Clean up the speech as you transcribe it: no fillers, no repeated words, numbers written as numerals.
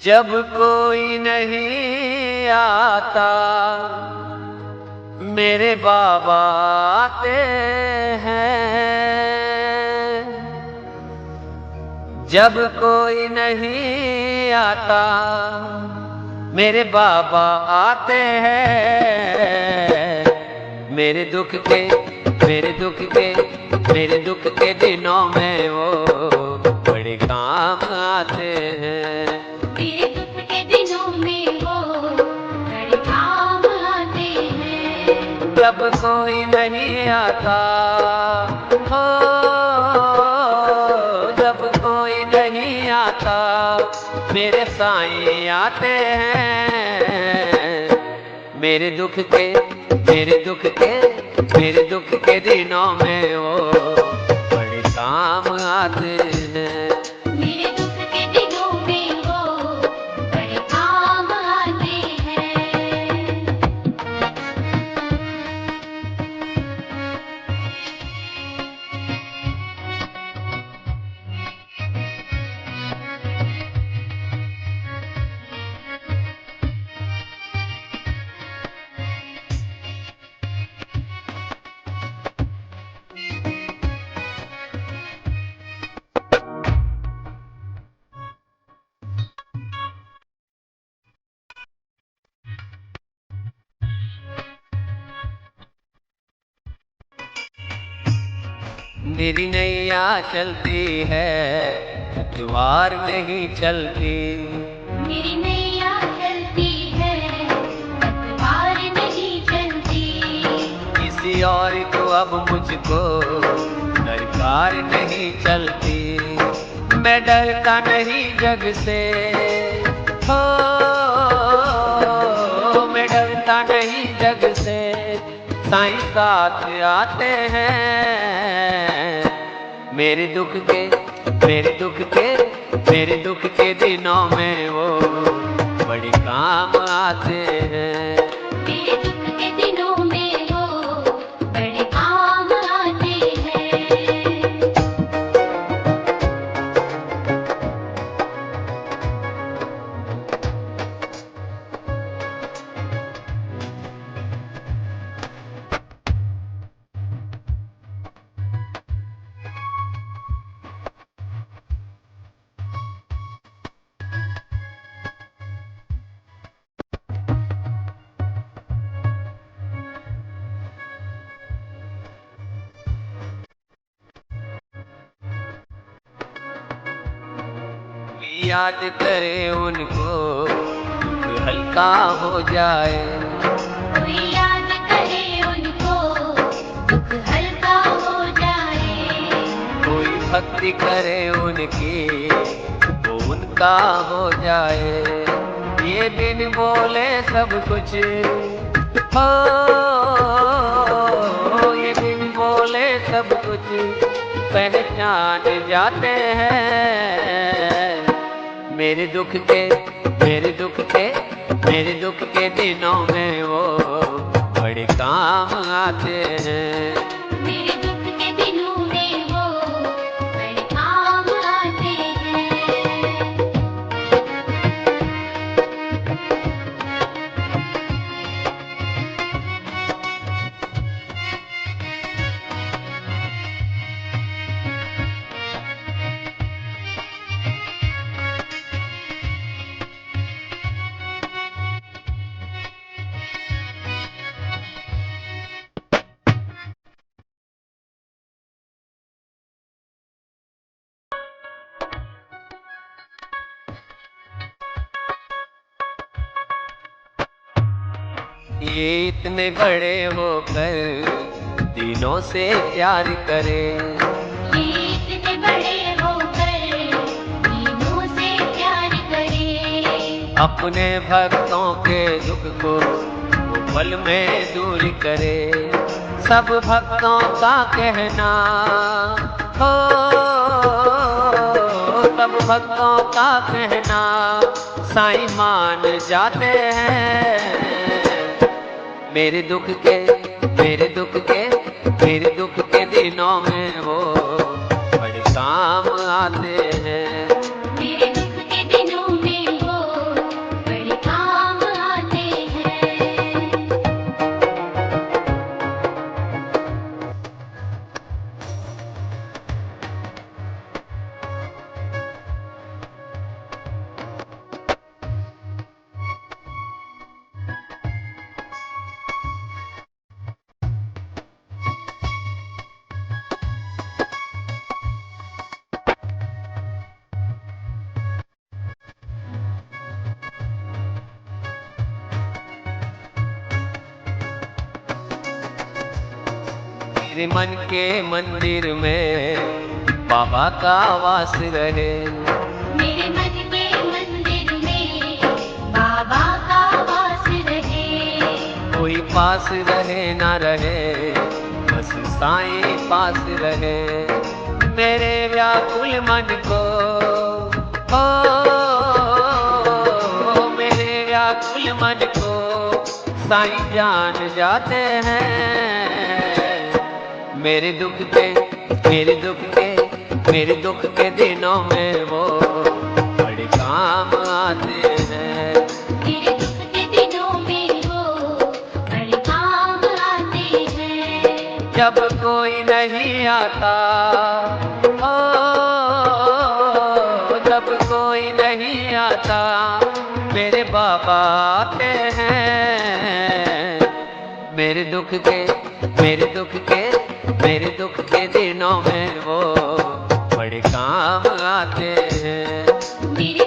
जब कोई नहीं आता मेरे बाबा आते हैं। जब कोई नहीं आता मेरे बाबा आते हैं। मेरे दुख के मेरे दुख के मेरे दुख के दिनों में वो बड़े काम आते हैं। मेरे दुख के दिनों में वो बड़े काम आते हैं। जब कोई नहीं आता हो, जब कोई नहीं आता मेरे साईं आते हैं। मेरे दुख के मेरे दुख के मेरे दुख के दिनों में वो बड़े काम आते हैं। मेरे दुख के दिनों में वो बड़े काम आते हैं। मेरी नैया चलती है पतवार नहीं चलती। मेरी नैया चलती है पतवार नहीं चलती। किसी और को अब मुझको दरकार नहीं चलती। मैं डरता नहीं जग से हो, मैं डरता नहीं जग से। साईं साथ आते हैं। मेरे दुख के मेरे दुख के मेरे दुख के दिनों में वो बड़े काम आते हैं। मेरे दुख के दिनों में वो बड़े काम आते हैं। याद करे उनको दुख हल्का हो जाए। कोई याद करे उनको दुख हल्का हो जाए। कोई भक्ति करे उनकी वो उनका हो जाए। ये दिन बोले सब कुछ हो, ये दिन बोले सब कुछ पहचान जाते हैं। मेरे दुख के मेरे दुख के मेरे दुख के दिनों में वो बड़े काम आते हैं। मेरे दुख के दिनों में वो बड़े काम आते हैं। ये इतने बड़े होकर दिनों से प्यार करे। ये इतने बड़े होकर दीनों से प्यार करे। अपने भक्तों के दुख को वो पल में दूर करे। सब भक्तों का कहना हो, सब भक्तों का कहना साईं मान जाते हैं। मेरे दुख के मेरे दुख के मेरे दुख के दिनों में वो बड़े काम आते हैं। मेरे दुख के दिनों में वो मेरे मन के मंदिर में बाबा का वास रहे। मेरे मन के मंदिर में बाबा का वास रहे। कोई पास रहे ना रहे, बस साईं पास रहे। मेरे व्याकुल मन को ओ, मेरे व्याकुल मन को साईं जान जाते हैं। मेरे दुख के मेरे दुख के मेरे दुख के दिनों में वो बड़े काम आते हैं। मेरे दुख के दिनों में वो बड़े काम आते हैं। जब कोई नहीं आता ओ, जब कोई नहीं आता मेरे बाबा आते हैं। मेरे दुख के मेरे दुख के मेरे दुख के दिनों में वो बड़े काम आते हैं। मेरे